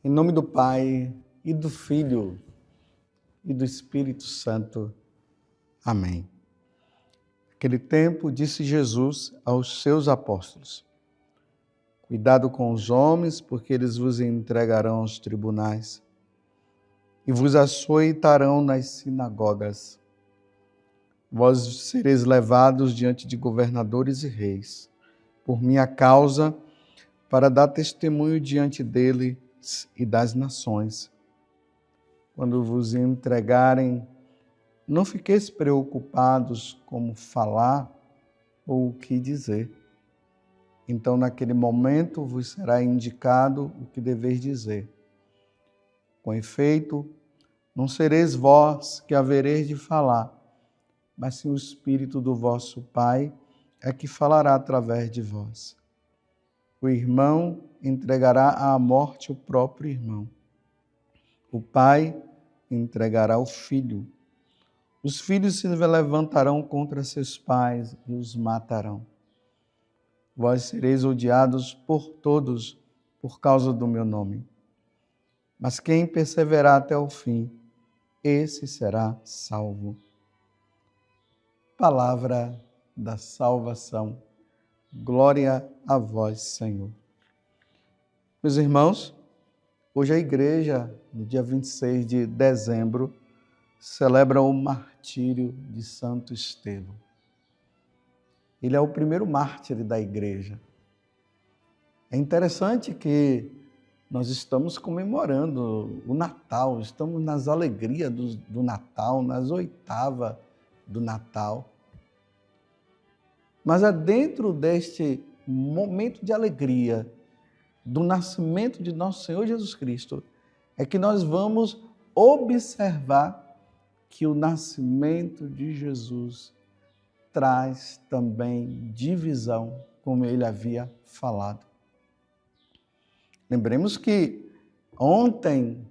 Em nome do Pai, e do Filho, e do Espírito Santo. Amém. Naquele tempo, disse Jesus aos seus apóstolos: cuidado com os homens, porque eles vos entregarão aos tribunais e vos açoitarão nas sinagogas. Vós sereis levados diante de governadores e reis, por minha causa, para dar testemunho diante deles e das nações. Quando vos entregarem, não fiqueis preocupados como falar ou o que dizer. Então, naquele momento, vos será indicado o que deveis dizer. Com efeito, não sereis vós que havereis de falar, mas sim o Espírito do vosso Pai é que falará através de vós. O irmão entregará à morte o próprio irmão. O pai entregará o filho. Os filhos se levantarão contra seus pais e os matarão. Vós sereis odiados por todos por causa do meu nome. Mas quem perseverar até o fim, esse será salvo. Palavra da salvação. Glória a vós, Senhor. Meus irmãos, hoje a igreja, no dia 26 de dezembro, celebra o martírio de Santo Estevão. Ele é o primeiro mártir da igreja. É interessante que nós estamos comemorando o Natal, estamos nas alegrias do Natal, nas oitavas do Natal. Mas é dentro deste momento de alegria, do nascimento de nosso Senhor Jesus Cristo, é que nós vamos observar que o nascimento de Jesus traz também divisão, como ele havia falado. Lembremos que ontem,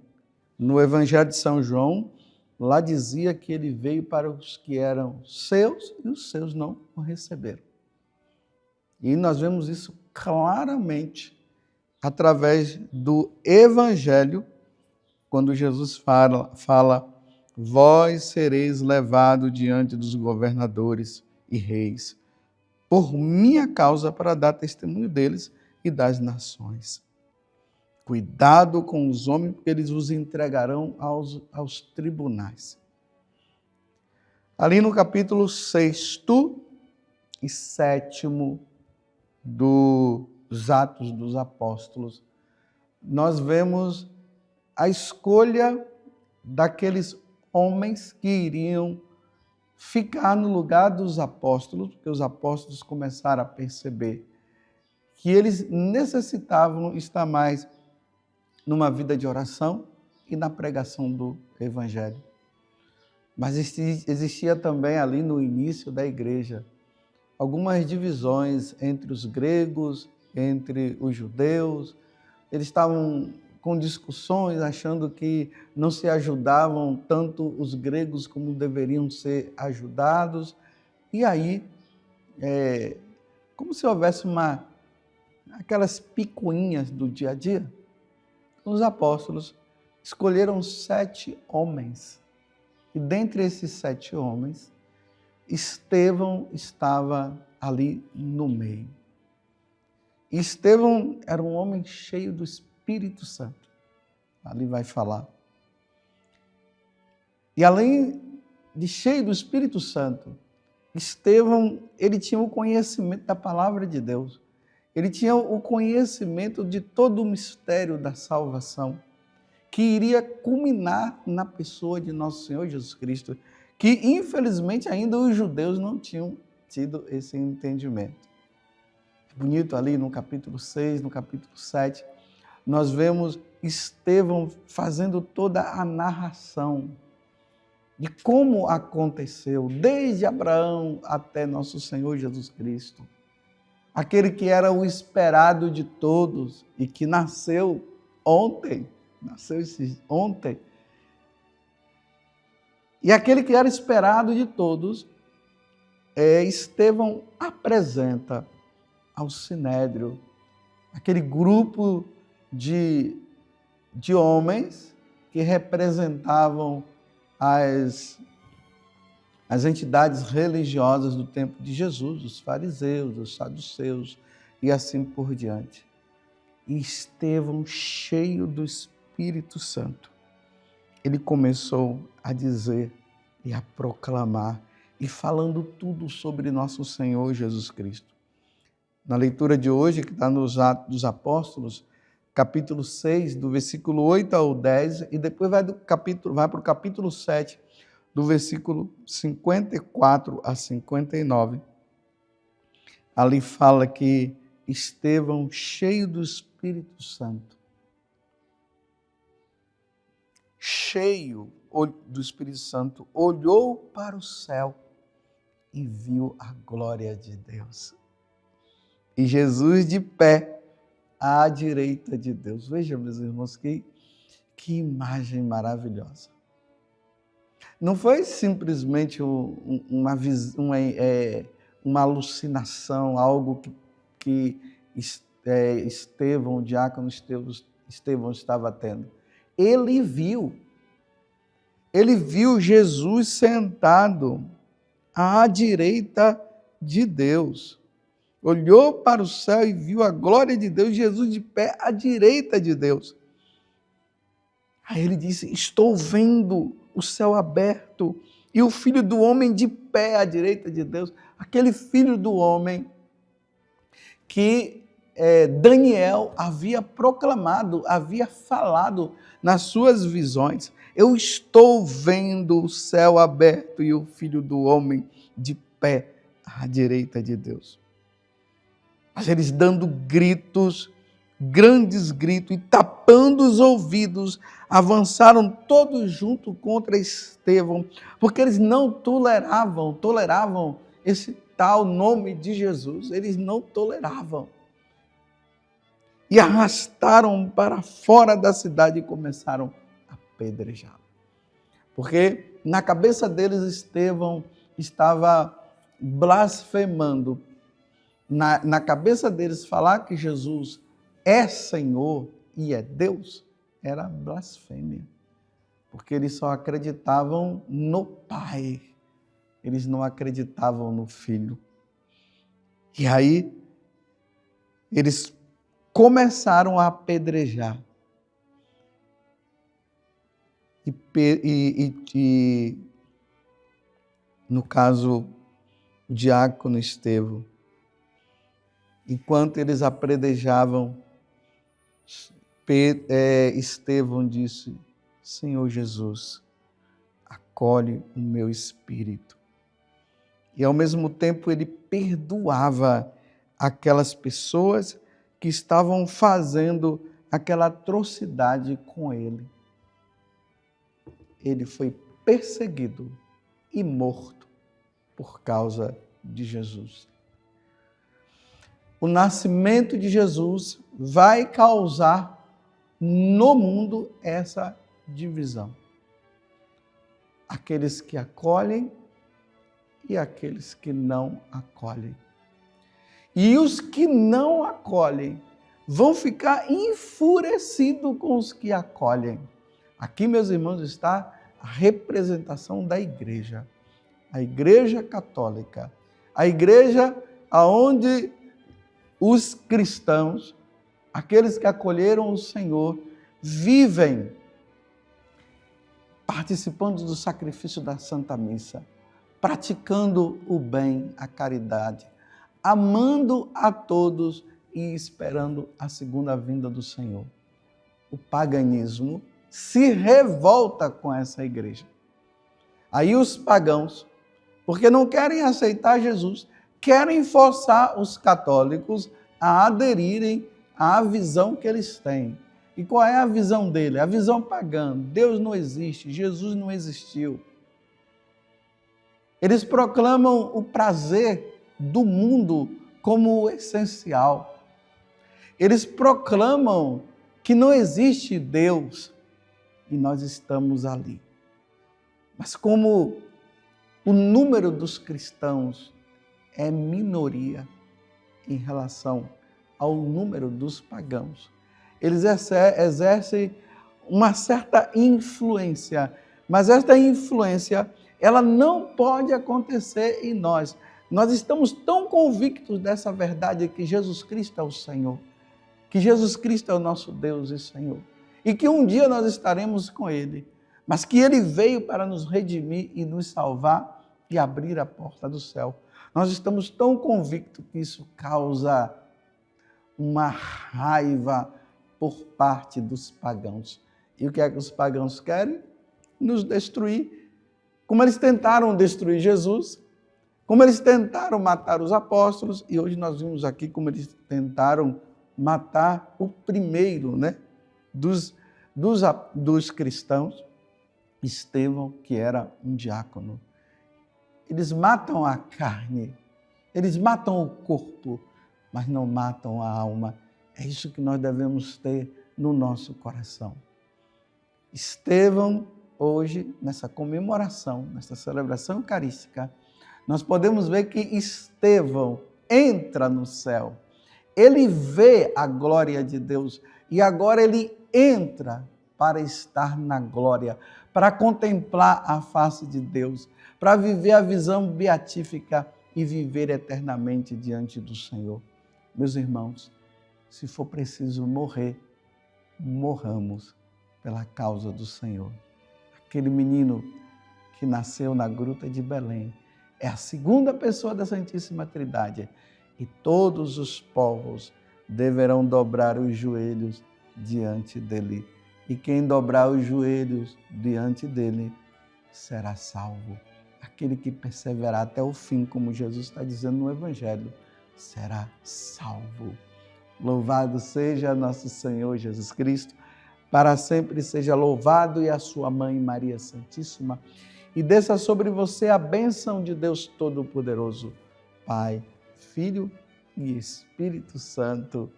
no Evangelho de São João, lá dizia que ele veio para os que eram seus e os seus não o receberam. E nós vemos isso claramente através do Evangelho, quando Jesus fala: vós sereis levados diante dos governadores e reis, por minha causa, para dar testemunho deles e das nações. Cuidado com os homens, porque eles vos entregarão aos tribunais. Ali no capítulo 6º e 7º dos Atos dos Apóstolos, nós vemos a escolha daqueles homens que iriam ficar no lugar dos apóstolos, porque os apóstolos começaram a perceber que eles necessitavam estar mais numa vida de oração e na pregação do Evangelho. Mas existia também ali no início da igreja algumas divisões entre os gregos, entre os judeus. Eles estavam com discussões, achando que não se ajudavam tanto os gregos como deveriam ser ajudados. E aí, como se houvesse aquelas picuinhas do dia a dia, os apóstolos escolheram 7 homens. E dentre esses 7 homens, Estevão estava ali no meio. E Estevão era um homem cheio do Espírito Santo. Ali vai falar. E além de cheio do Espírito Santo, Estevão, ele tinha o conhecimento da palavra de Deus. Ele tinha o conhecimento de todo o mistério da salvação, que iria culminar na pessoa de nosso Senhor Jesus Cristo, que infelizmente ainda os judeus não tinham tido esse entendimento. Bonito ali no capítulo 6, no capítulo 7, nós vemos Estevão fazendo toda a narração de como aconteceu, desde Abraão até nosso Senhor Jesus Cristo. Aquele que era o esperado de todos e que nasceu ontem, E aquele que era esperado de todos, Estevão apresenta ao Sinédrio, aquele grupo de homens que representavam as entidades religiosas do tempo de Jesus, os fariseus, os saduceus e assim por diante. E Estevão, cheio do Espírito Santo, ele começou a dizer e a proclamar e falando tudo sobre nosso Senhor Jesus Cristo. Na leitura de hoje, que está nos Atos dos Apóstolos, capítulo 6, do versículo 8 ao 10, e depois vai para o capítulo 7, do versículo 54 a 59. Ali fala que Estevão, cheio do Espírito Santo, olhou para o céu e viu a glória de Deus. E Jesus de pé à direita de Deus. Veja, meus irmãos, que imagem maravilhosa. Não foi simplesmente uma alucinação, algo que Estevão, o diácono Estevão estava tendo. Ele viu Jesus sentado à direita de Deus. Olhou para o céu e viu a glória de Deus, Jesus de pé à direita de Deus. Aí ele disse: estou vendo o céu aberto e o Filho do Homem de pé à direita de Deus. Aquele Filho do Homem que Daniel havia proclamado, havia falado nas suas visões. Eu estou vendo o céu aberto e o Filho do Homem de pé à direita de Deus. Mas eles dando gritos, grandes gritos, e tapando os ouvidos, avançaram todos juntos contra Estevão, porque eles não toleravam esse tal nome de Jesus, eles não toleravam. E arrastaram para fora da cidade e começaram a apedrejá-lo. Porque na cabeça deles Estevão estava blasfemando. Na cabeça deles, falar que Jesus é Senhor e é Deus era blasfêmia, porque eles só acreditavam no Pai, eles não acreditavam no Filho. E aí, eles começaram a apedrejar. E no caso, o diácono Estevão, enquanto eles apedrejavam, Estevão disse: Senhor Jesus, acolhe o meu espírito. E ao mesmo tempo ele perdoava aquelas pessoas que estavam fazendo aquela atrocidade com ele. Ele foi perseguido e morto por causa de Jesus. O nascimento de Jesus vai causar no mundo essa divisão. Aqueles que acolhem e aqueles que não acolhem. E os que não acolhem vão ficar enfurecidos com os que acolhem. Aqui, meus irmãos, está a representação da igreja. A igreja católica. A igreja onde os cristãos, aqueles que acolheram o Senhor, vivem participando do sacrifício da Santa Missa, praticando o bem, a caridade, amando a todos e esperando a segunda vinda do Senhor. O paganismo se revolta com essa igreja. Aí os pagãos, porque não querem aceitar Jesus, querem forçar os católicos a aderirem à visão que eles têm. E qual é a visão dele? A visão pagã. Deus não existe, Jesus não existiu. Eles proclamam o prazer do mundo como o essencial. Eles proclamam que não existe Deus e nós estamos ali. Mas como o número dos cristãos é minoria em relação ao número dos pagãos, eles exercem uma certa influência, mas esta influência, ela não pode acontecer em nós. Nós estamos tão convictos dessa verdade que Jesus Cristo é o Senhor, que Jesus Cristo é o nosso Deus e Senhor, e que um dia nós estaremos com Ele, mas que Ele veio para nos redimir e nos salvar e abrir a porta do céu. Nós estamos tão convictos que isso causa uma raiva por parte dos pagãos. E o que é que os pagãos querem? Nos destruir. Como eles tentaram destruir Jesus, como eles tentaram matar os apóstolos, e hoje nós vimos aqui como eles tentaram matar o primeiro, dos cristãos, Estevão, que era um diácono. Eles matam a carne, eles matam o corpo, mas não matam a alma. É isso que nós devemos ter no nosso coração. Estevão, hoje, nessa comemoração, nessa celebração eucarística, nós podemos ver que Estevão entra no céu. Ele vê a glória de Deus e agora ele entra para estar na glória, para contemplar a face de Deus, para viver a visão beatífica e viver eternamente diante do Senhor. Meus irmãos, se for preciso morrer, morramos pela causa do Senhor. Aquele menino que nasceu na gruta de Belém é a segunda pessoa da Santíssima Trindade e todos os povos deverão dobrar os joelhos diante dele. E quem dobrar os joelhos diante dele será salvo. Aquele que perseverar até o fim, como Jesus está dizendo no Evangelho, será salvo. Louvado seja nosso Senhor Jesus Cristo, para sempre seja louvado, e a sua mãe Maria Santíssima, e desça sobre você a bênção de Deus Todo-Poderoso, Pai, Filho e Espírito Santo.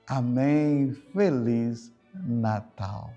Amém. Feliz Natal.